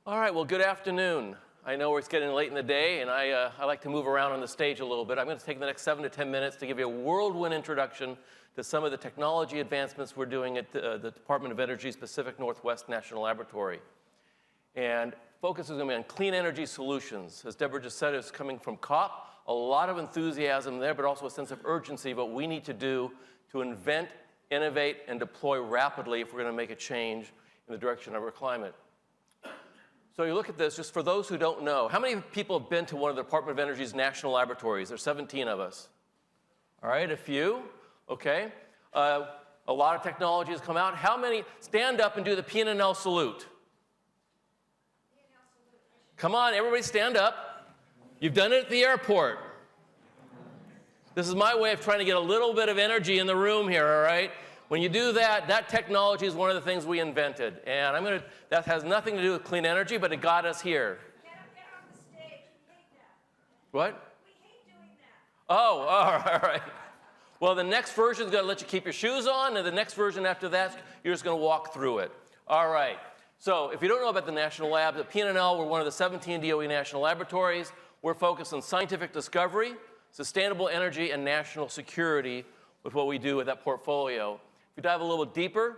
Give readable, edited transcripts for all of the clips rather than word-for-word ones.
All right, well, good afternoon. I know it's getting late in the day, and I like to move around on the stage a little bit. I'm going to take the next 7 to 10 minutes to give you a whirlwind introduction to some of the technology advancements we're doing at the Department of Energy's Pacific Northwest National Laboratory. And focus is going to be on clean energy solutions. As Deborah just said, it's coming from COP. A lot of enthusiasm there, but also a sense of urgency of what we need to do to invent, innovate, and deploy rapidly if we're going to make a change in the direction of our climate. So you look at this, just for those who don't know, how many people have been to one of the Department of Energy's national laboratories? There's 17 of us. All right, a few, okay. A lot of technology has come out. How many, stand up and do the P&L salute. Come on, everybody stand up. You've done it at the airport. This is my way of trying to get a little bit of energy in the room here, all right? When you do that, that technology is one of the things we invented. And that has nothing to do with clean energy, but it got us here. Get on the stage. We hate that. What? We hate doing that. Oh, all right. Well, the next version is going to let you keep your shoes on, and the next version after that, you're just going to walk through it. All right. So if you don't know about the National Labs, at P&L, we're one of the 17 DOE national laboratories. We're focused on scientific discovery, sustainable energy, and national security with what we do with that portfolio. If we dive a little deeper,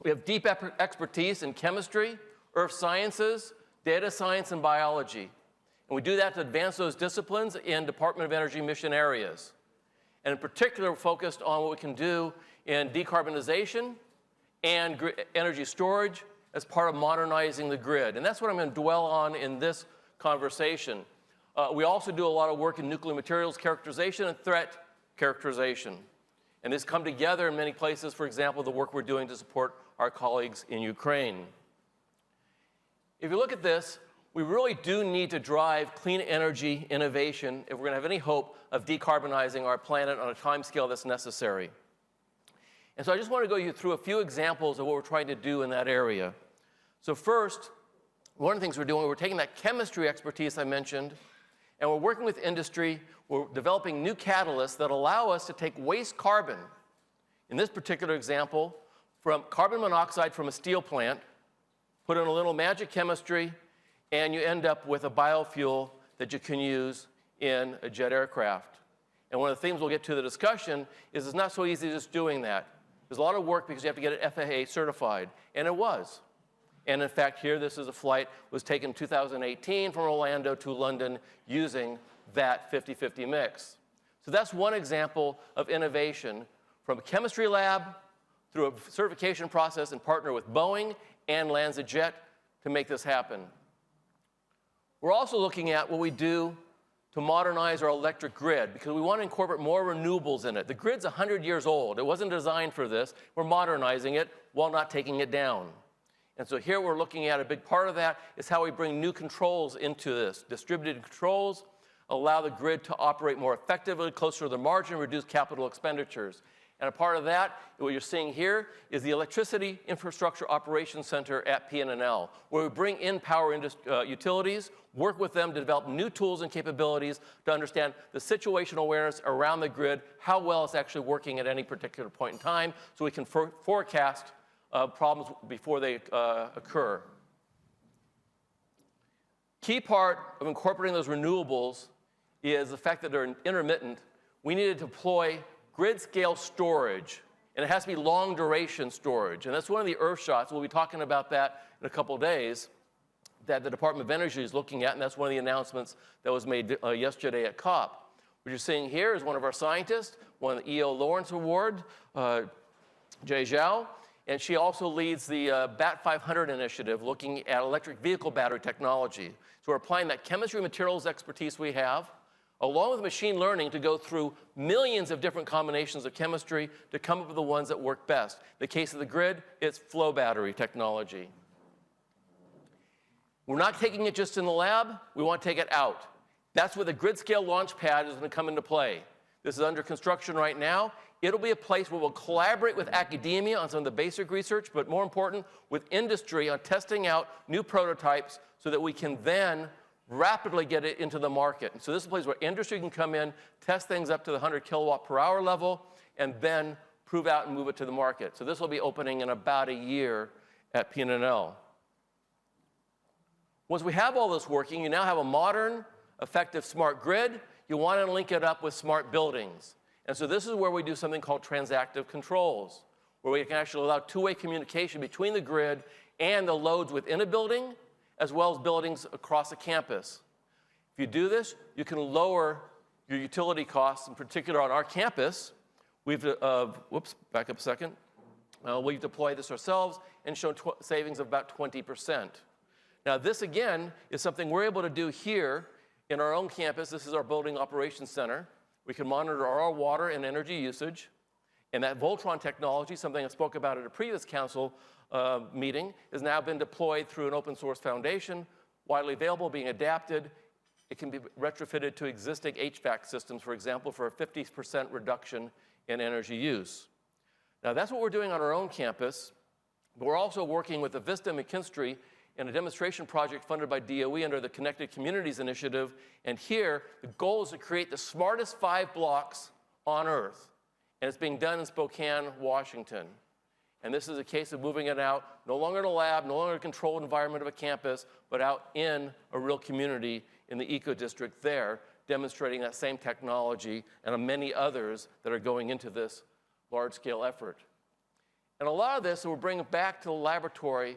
we have deep expertise in chemistry, earth sciences, data science, and biology. And we do that to advance those disciplines in Department of Energy mission areas. And in particular, we're focused on what we can do in decarbonization and energy storage as part of modernizing the grid. And that's what I'm going to dwell on in this conversation. We also do a lot of work in nuclear materials characterization and threat characterization. And this come together in many places, for example, the work we're doing to support our colleagues in Ukraine. If you look at this, we really do need to drive clean energy innovation if we're going to have any hope of decarbonizing our planet on a time scale that's necessary. And so I just want to go you through a few examples of what we're trying to do in that area. So first, one of the things we're doing, we're taking that chemistry expertise I mentioned, and we're working with industry. We're developing new catalysts that allow us to take waste carbon, in this particular example, from carbon monoxide from a steel plant, put in a little magic chemistry, and you end up with a biofuel that you can use in a jet aircraft. And one of the things we'll get to the discussion is it's not so easy just doing that. There's a lot of work because you have to get it FAA certified, and it was. And in fact, here, this is a flight was taken in 2018 from Orlando to London using that 50-50 mix. So that's one example of innovation from a chemistry lab through a certification process and partner with Boeing and LanzaJet to make this happen. We're also looking at what we do to modernize our electric grid because we want to incorporate more renewables in it. The grid's 100 years old. It wasn't designed for this. We're modernizing it while not taking it down. And so here we're looking at a big part of that is how we bring new controls into this. Distributed controls allow the grid to operate more effectively, closer to the margin, reduce capital expenditures. And a part of that, what you're seeing here, is the Electricity Infrastructure Operations Center at PNNL, where we bring in power utilities, work with them to develop new tools and capabilities to understand the situational awareness around the grid, how well it's actually working at any particular point in time, so we can forecast problems before they occur. Key part of incorporating those renewables is the fact that they're intermittent. We need to deploy grid-scale storage, and it has to be long-duration storage. And that's one of the earth shots. We'll be talking about that in a couple of days that the Department of Energy is looking at, and that's one of the announcements that was made yesterday at COP. What you're seeing here is one of our scientists, won the E.O. Lawrence Award, Jay Zhao, and she also leads the BAT 500 initiative looking at electric vehicle battery technology. So we're applying that chemistry materials expertise we have, along with machine learning, to go through millions of different combinations of chemistry to come up with the ones that work best. In the case of the grid, it's flow battery technology. We're not taking it just in the lab. We want to take it out. That's where the grid-scale launch pad is going to come into play. This is under construction right now. It'll be a place where we'll collaborate with academia on some of the basic research, but more important, with industry on testing out new prototypes so that we can then rapidly get it into the market. And so this is a place where industry can come in, test things up to the 100 kilowatt per hour level, and then prove out and move it to the market. So this will be opening in about a year at PNNL. Once we have all this working, you now have a modern, effective smart grid. You want to link it up with smart buildings. And so this is where we do something called Transactive Controls, where we can actually allow two-way communication between the grid and the loads within a building, as well as buildings across a campus. If you do this, you can lower your utility costs, in particular on our campus. We've, back up a second. We've deployed this ourselves and shown savings of about 20%. Now, this, again, is something we're able to do here in our own campus. This is our building operations center. We can monitor our water and energy usage. And that Voltron technology, something I spoke about at a previous council meeting, has now been deployed through an open source foundation, widely available, being adapted. It can be retrofitted to existing HVAC systems, for example, for a 50% reduction in energy use. Now, that's what we're doing on our own campus, but we're also working with the Vista McKinstry in a demonstration project funded by DOE under the Connected Communities Initiative. And here, the goal is to create the smartest 5 blocks on Earth. And it's being done in Spokane, Washington. And this is a case of moving it out, no longer in a lab, no longer in a controlled environment of a campus, but out in a real community in the eco-district there, demonstrating that same technology and many others that are going into this large-scale effort. And a lot of this, that we're bringing back to the laboratory,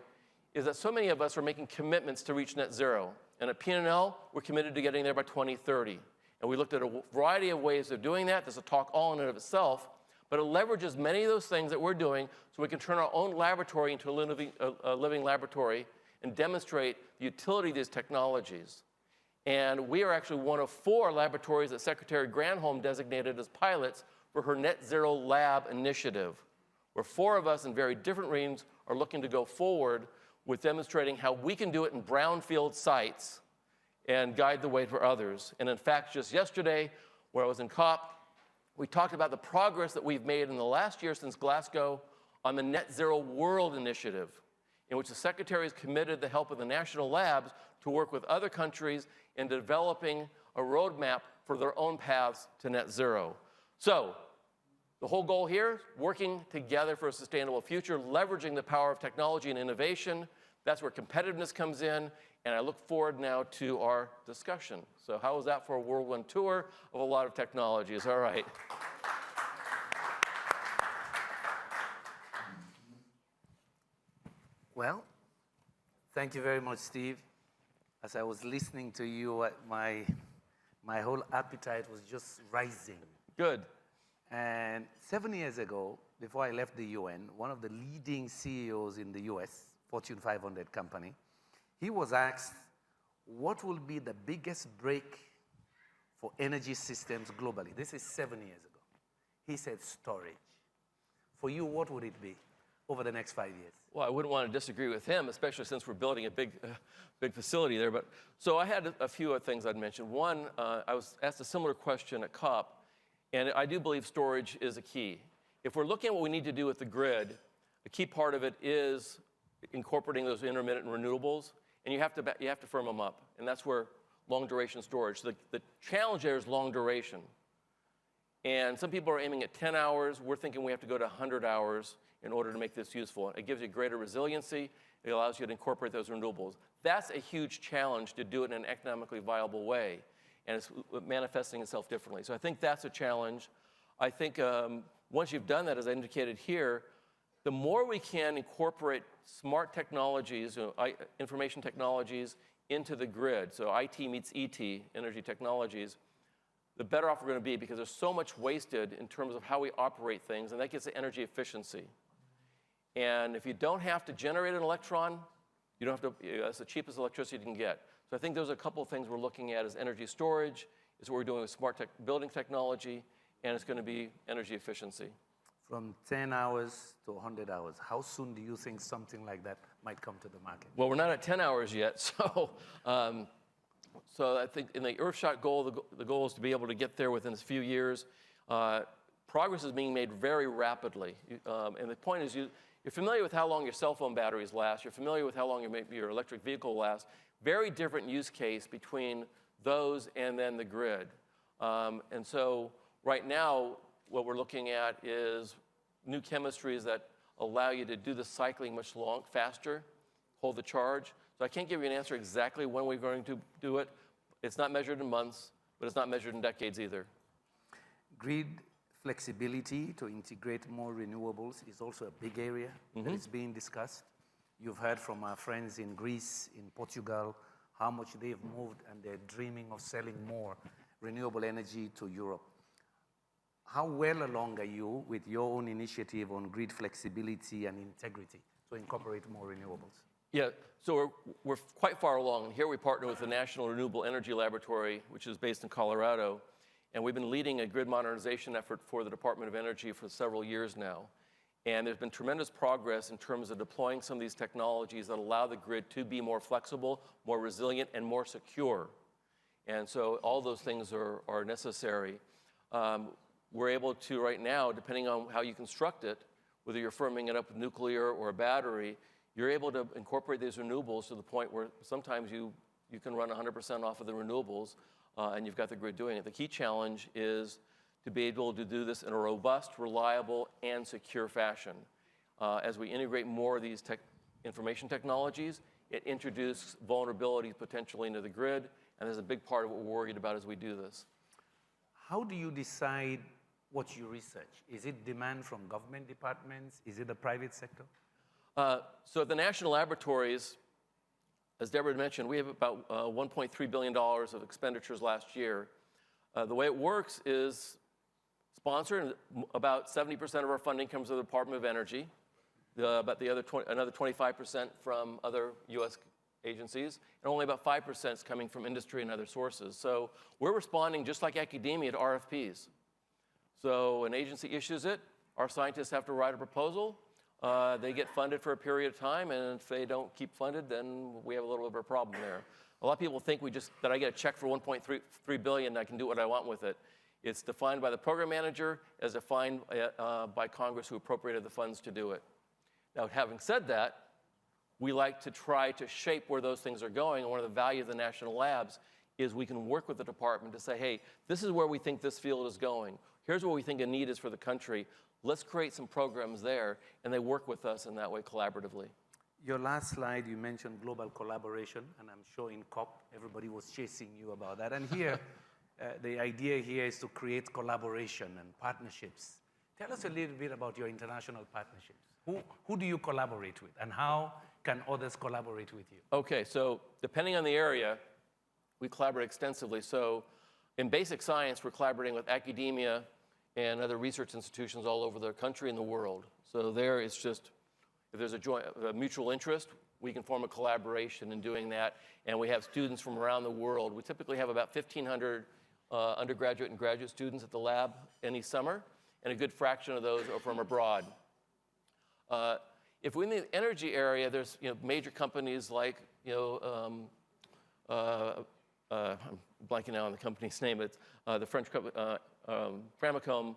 is that so many of us are making commitments to reach net zero. And at PNL, we're committed to getting there by 2030. And we looked at a variety of ways of doing that. There's a talk all in and of itself. But it leverages many of those things that we're doing so we can turn our own laboratory into a living laboratory and demonstrate the utility of these technologies. And we are actually one of 4 laboratories that Secretary Granholm designated as pilots for her Net Zero Lab initiative, where 4 of us in very different regions are looking to go forward with demonstrating how we can do it in brownfield sites and guide the way for others. And in fact, just yesterday, where I was in COP, we talked about the progress that we've made in the last year since Glasgow on the Net Zero World Initiative, in which the Secretary has committed the help of the national labs to work with other countries in developing a roadmap for their own paths to net zero. So, the whole goal here, working together for a sustainable future, leveraging the power of technology and innovation. That's where competitiveness comes in, and I look forward now to our discussion. So how was that for a whirlwind tour of a lot of technologies? All right. Well, thank you very much, Steve. As I was listening to you, my whole appetite was just rising. Good. And 7 years ago, before I left the UN, one of the leading CEOs in the US, Fortune 500 company, he was asked, what will be the biggest break for energy systems globally? This is 7 years ago. He said storage. For you, what would it be over the next 5 years? Well, I wouldn't want to disagree with him, especially since we're building a big facility there. But so I had a few things I'd mention. One, I was asked a similar question at COP. And I do believe storage is a key. If we're looking at what we need to do with the grid, a key part of it is incorporating those intermittent renewables, and you have to firm them up. And that's where long-duration storage. The challenge there is long duration. And some people are aiming at 10 hours. We're thinking we have to go to 100 hours in order to make this useful. It gives you greater resiliency. It allows you to incorporate those renewables. That's a huge challenge to do it in an economically viable way. And it's manifesting itself differently. So I think that's a challenge. I think once you've done that, as I indicated here, the more we can incorporate smart technologies, information technologies, into the grid, so IT meets ET, energy technologies, the better off we're going to be because there's so much wasted in terms of how we operate things, and that gets to energy efficiency. And if you don't have to generate an electron, you don't have to, that's the cheapest electricity you can get. So I think those are a couple of things we're looking at as energy storage, is what we're doing with smart building technology, and it's going to be energy efficiency. From 10 hours to 100 hours, how soon do you think something like that might come to the market? Well, we're not at 10 hours yet, so I think in the Earthshot goal, the goal is to be able to get there within a few years. Progress is being made very rapidly, and the point is you're familiar with how long your cell phone batteries last, you're familiar with how long your electric vehicle lasts. Very different use case between those and then the grid. And so right now, what we're looking at is new chemistries that allow you to do the cycling much faster, hold the charge. So I can't give you an answer exactly when we're going to do it. It's not measured in months, but it's not measured in decades either. Grid flexibility to integrate more renewables is also a big area that is being discussed. You've heard from our friends in Greece, in Portugal, how much they've moved and they're dreaming of selling more renewable energy to Europe. How well along are you with your own initiative on grid flexibility and integrity to incorporate more renewables? Yeah, so we're quite far along. Here we partner with the National Renewable Energy Laboratory, which is based in Colorado. And we've been leading a grid modernization effort for the Department of Energy for several years now. And there's been tremendous progress in terms of deploying some of these technologies that allow the grid to be more flexible, more resilient, and more secure. And so all those things are necessary. We're able to, right now, depending on how you construct it, whether you're firming it up with nuclear or a battery, you're able to incorporate these renewables to the point where sometimes you can run 100% off of the renewables, and you've got the grid doing it. The key challenge is to be able to do this in a robust, reliable, and secure fashion. As we integrate more of these information technologies, it introduces vulnerabilities potentially into the grid, and there's a big part of what we're worried about as we do this. How do you decide what you research? Is it demand from government departments? Is it the private sector? So at the national laboratories, as Deborah mentioned, we have about $1.3 billion of expenditures last year. The way it works is sponsored, about 70% of our funding comes from the Department of Energy, about another 25% from other U.S. agencies, and only about 5% is coming from industry and other sources. So we're responding just like academia to RFPs. So an agency issues it, our scientists have to write a proposal, they get funded for a period of time, and if they don't keep funded, then we have a little bit of a problem there. A lot of people think that I get a check for $1.3 billion and I can do what I want with it. It's defined by the program manager as defined by Congress who appropriated the funds to do it. Now, having said that, we like to try to shape where those things are going, and one of the values of the national labs is we can work with the department to say, hey, this is where we think this field is going. Here's what we think a need is for the country. Let's create some programs there, and they work with us in that way collaboratively. Your last slide, you mentioned global collaboration, and I'm sure in COP, everybody was chasing you about that. And here, the idea here is to create collaboration and partnerships. Tell us a little bit about your international partnerships. Who do you collaborate with, and how can others collaborate with you? Okay, so depending on the area, we collaborate extensively. So in basic science, we're collaborating with academia and other research institutions all over the country and the world. So there it's just, if there's a mutual interest, we can form a collaboration in doing that. And we have students from around the world. We typically have about 1,500 undergraduate and graduate students at the lab any summer, and a good fraction of those are from abroad. If we're in the energy area, there's major companies like, I'm blanking out on the company's name. It's the French company, Framatome.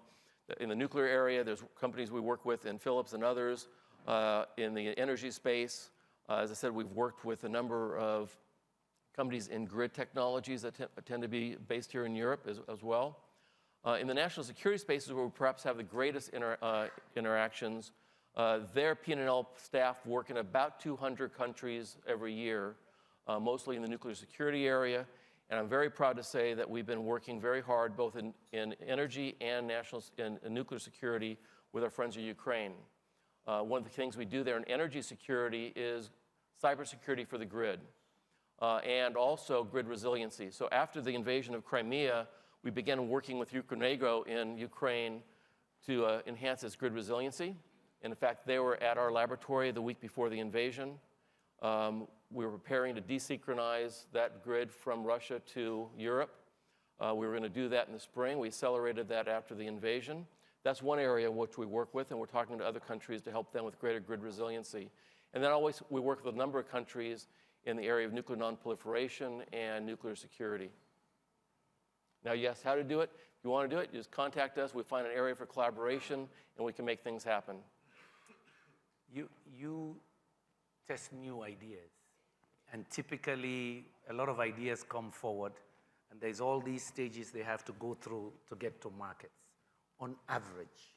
In the nuclear area, there's companies we work with in Philips and others. In the energy space, as I said, we've worked with a number of companies in grid technologies that tend to be based here in Europe as well. In the national security spaces where we perhaps have the greatest interactions, their P&L staff work in about 200 countries every year, mostly in the nuclear security area. And I'm very proud to say that we've been working very hard both in energy and in nuclear security with our friends in Ukraine. One of the things we do there in energy security is cybersecurity for the grid, and also grid resiliency. So after the invasion of Crimea, we began working with Ukrenegro in Ukraine to enhance its grid resiliency. And in fact, they were at our laboratory the week before the invasion. We were preparing to desynchronize that grid from Russia to Europe. We were going to do that in the spring. We accelerated that after the invasion. That's one area which we work with, and we're talking to other countries to help them with greater grid resiliency. And then we work with a number of countries in the area of nuclear nonproliferation and nuclear security. Now, yes, how to do it? If you want to do it, you just contact us. We find an area for collaboration, and we can make things happen. You test new ideas, and typically a lot of ideas come forward, and there's all these stages they have to go through to get to markets. On average,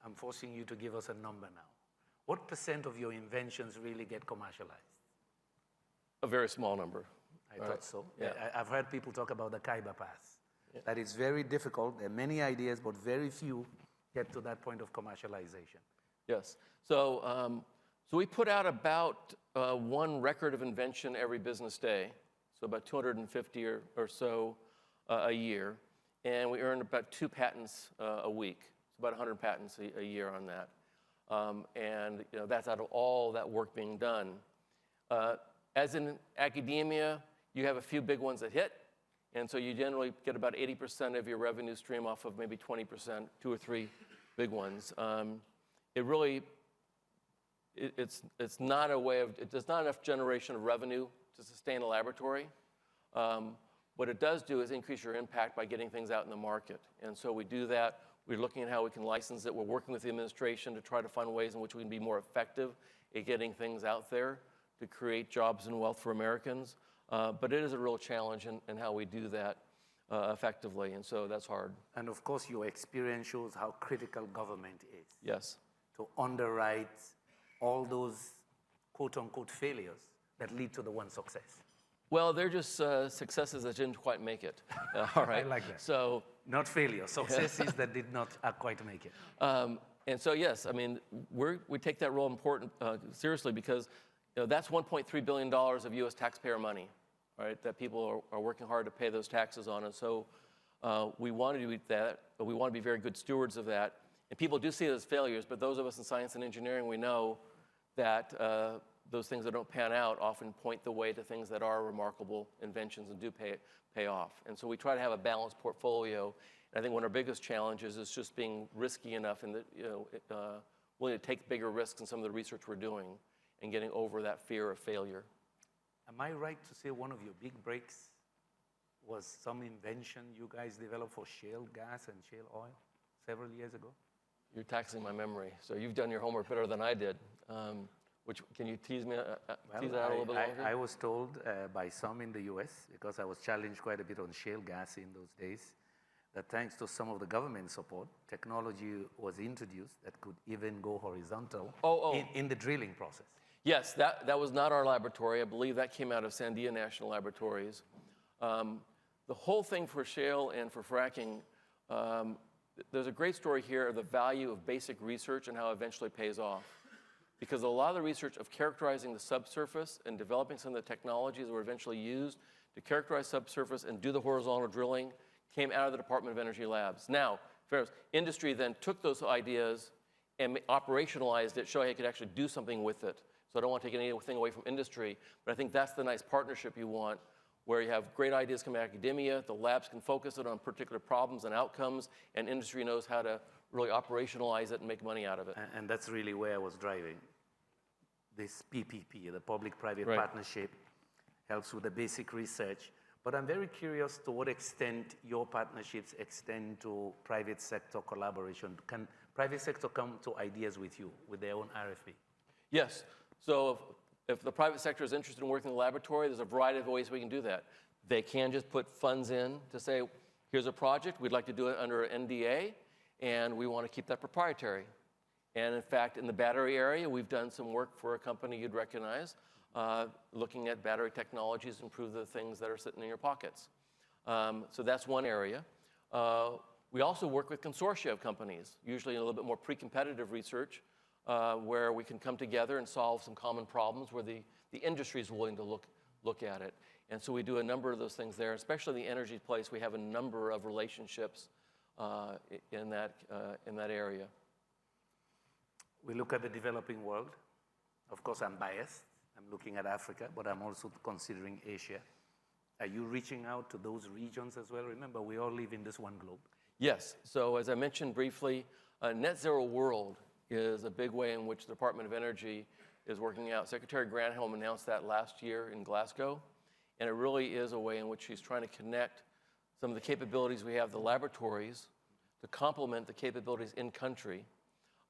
I'm forcing you to give us a number now. What % of your inventions really get commercialized? A very small number. I thought so. Yeah. I've heard people talk about the Khyber Pass. Yeah. That is very difficult. There are many ideas, but very few get to that point of commercialization. Yes. So, so we put out about one record of invention every business day, so about 250 or so a year, and we earn about 2 patents a week, so about 100 patents a year on that. And you know, that's out of all that work being done. As in academia, you have a few big ones that hit, and so you generally get about 80% of your revenue stream off of maybe 20%, 2 or 3 big ones. It really, it's not a way of, there's not enough generation of revenue to sustain a laboratory. What it does do is increase your impact by getting things out in the market. And so we do that. We're looking at how we can license it. We're working with the administration to try to find ways in which we can be more effective at getting things out there to create jobs and wealth for Americans. But it is a real challenge in how we do that effectively, and so that's hard. And of course, your experience shows how critical government is. Yes. To underwrite all those quote-unquote failures that lead to the one success. Well, they're just successes that didn't quite make it. All right. I like that. So, not failure, successes that did not quite make it. and so, yes, I mean, we take that role seriously because you know, that's $1.3 billion of U.S. taxpayer money, right, that people are working hard to pay those taxes on. And so we want to do that, but we want to be very good stewards of that. And people do see it as failures, but those of us in science and engineering, we know that those things that don't pan out often point the way to things that are remarkable inventions and do pay off. And so we try to have a balanced portfolio. And I think one of our biggest challenges is just being risky enough and willing to take bigger risks in some of the research we're doing and getting over that fear of failure. Am I right to say one of your big breaks was some invention you guys developed for shale gas and shale oil several years ago? You're taxing my memory, so you've done your homework better than I did. Can you tease me tease that out a little bit longer? I was told by some in the US, because I was challenged quite a bit on shale gas in those days, that thanks to some of the government support, technology was introduced that could even go horizontal in the drilling process. Yes, that was not our laboratory. I believe that came out of Sandia National Laboratories. The whole thing for shale and for fracking, there's a great story here of the value of basic research and how it eventually pays off. Because a lot of the research of characterizing the subsurface and developing some of the technologies that were eventually used to characterize subsurface and do the horizontal drilling came out of the Department of Energy labs. Now, industry then took those ideas and operationalized it, showing it could actually do something with it. So I don't want to take anything away from industry, but I think that's the nice partnership you want, where you have great ideas come out of academia, the labs can focus it on particular problems and outcomes, and industry knows how to really operationalize it and make money out of it. And that's really where I was driving. This PPP, the public-private partnership, helps with the basic research. But I'm very curious to what extent your partnerships extend to private sector collaboration. Can private sector come to ideas with you, with their own RFP? Yes. So if the private sector is interested in working in the laboratory, there's a variety of ways we can do that. They can just put funds in to say, here's a project, we'd like to do it under an NDA, and we want to keep that proprietary. And in fact, in the battery area, we've done some work for a company you'd recognize, looking at battery technologies to improve the things that are sitting in your pockets. So that's one area. We also work with consortia of companies, usually in a little bit more pre-competitive research, where we can come together and solve some common problems where the industry is willing to look at it. And so we do a number of those things there, especially in the energy place. We have a number of relationships in that area. We look at the developing world. Of course, I'm biased. I'm looking at Africa, but I'm also considering Asia. Are you reaching out to those regions as well? Remember, we all live in this one globe. Yes. So as I mentioned briefly, net zero world is a big way in which the Department of Energy is working out. Secretary Granholm announced that last year in Glasgow, and it really is a way in which she's trying to connect some of the capabilities we have, the laboratories, to complement the capabilities in country.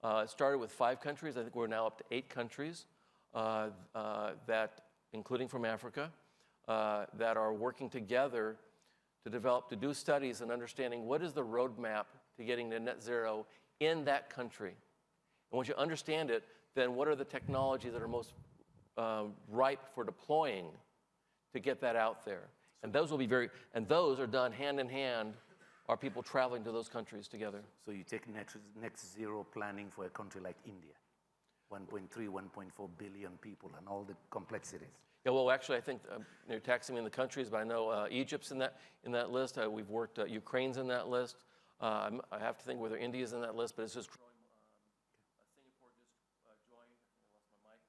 It started with 5 countries. I think we're now up to 8 countries, including from Africa, that are working together to do studies and understanding what is the roadmap to getting to net zero in that country. And once you understand it, then what are the technologies that are most ripe for deploying to get that out there? And those will be and those are done hand in hand, are people traveling to those countries together. So you take net zero planning for a country like India, 1.3, 1.4 billion people and all the complexities. Yeah, well, actually, I think you're taxing me in the countries, but I know Egypt's in that list. We've worked, Ukraine's in that list. I have to think whether India's in that list, but it's just growing. Singapore just joined. I lost my mic.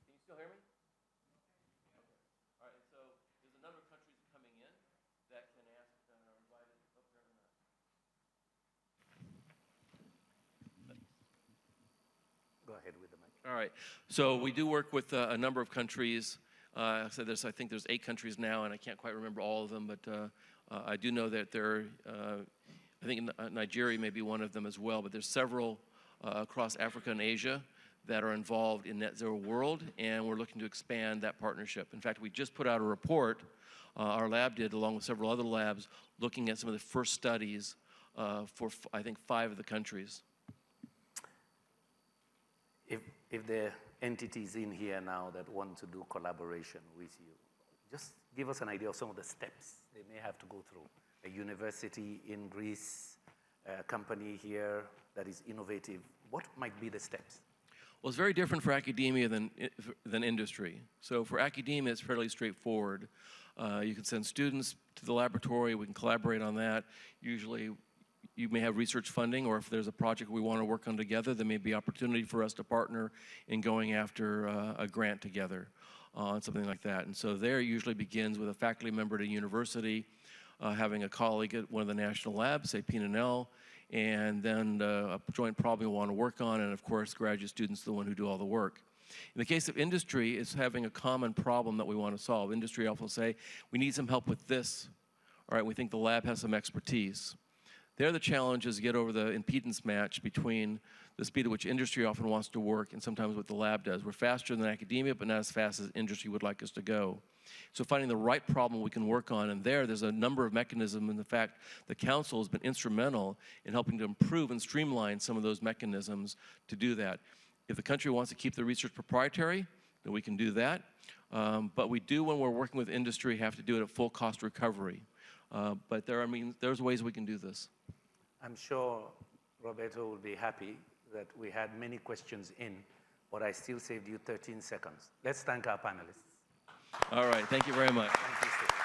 Can you still hear me? Okay. All right. So there's a number of countries coming in that can ask and are invited. Oh, apparently not. Go ahead with the mic. All right. So we do work with a number of countries. I think there's 8 countries now, and I can't quite remember all of them, but I do know that there are, I think Nigeria may be one of them as well, but there's several across Africa and Asia that are involved in Net Zero World, and we're looking to expand that partnership. In fact, we just put out a report, our lab did, along with several other labs, looking at some of the first studies for, I think, 5 of the countries. If there are entities in here now that want to do collaboration with you, just give us an idea of some of the steps they may have to go through. A university in Greece, a company here that is innovative. What might be the steps? Well, it's very different for academia than industry. So for academia, it's fairly straightforward. You can send students to the laboratory, we can collaborate on that. Usually, you may have research funding, or if there's a project we want to work on together, there may be opportunity for us to partner in going after a grant together on something like that. And so there usually begins with a faculty member at a university, having a colleague at one of the national labs, say P&L, and then a joint problem we want to work on, and of course, graduate students are the one who do all the work. In the case of industry, it's having a common problem that we want to solve. Industry often say, we need some help with this. All right, we think the lab has some expertise. There, the challenge is to get over the impedance match between the speed at which industry often wants to work and sometimes what the lab does. We're faster than academia, but not as fast as industry would like us to go. So finding the right problem we can work on, and there's a number of mechanisms. In fact, the council has been instrumental in helping to improve and streamline some of those mechanisms to do that. If the country wants to keep the research proprietary, then we can do that. But we do, when we're working with industry, have to do it at full cost recovery. But there's ways we can do this. I'm sure Roberto will be happy that we had many questions in, but I still saved you 13 seconds. Let's thank our panelists. All right, thank you very much. Thank you, Steve.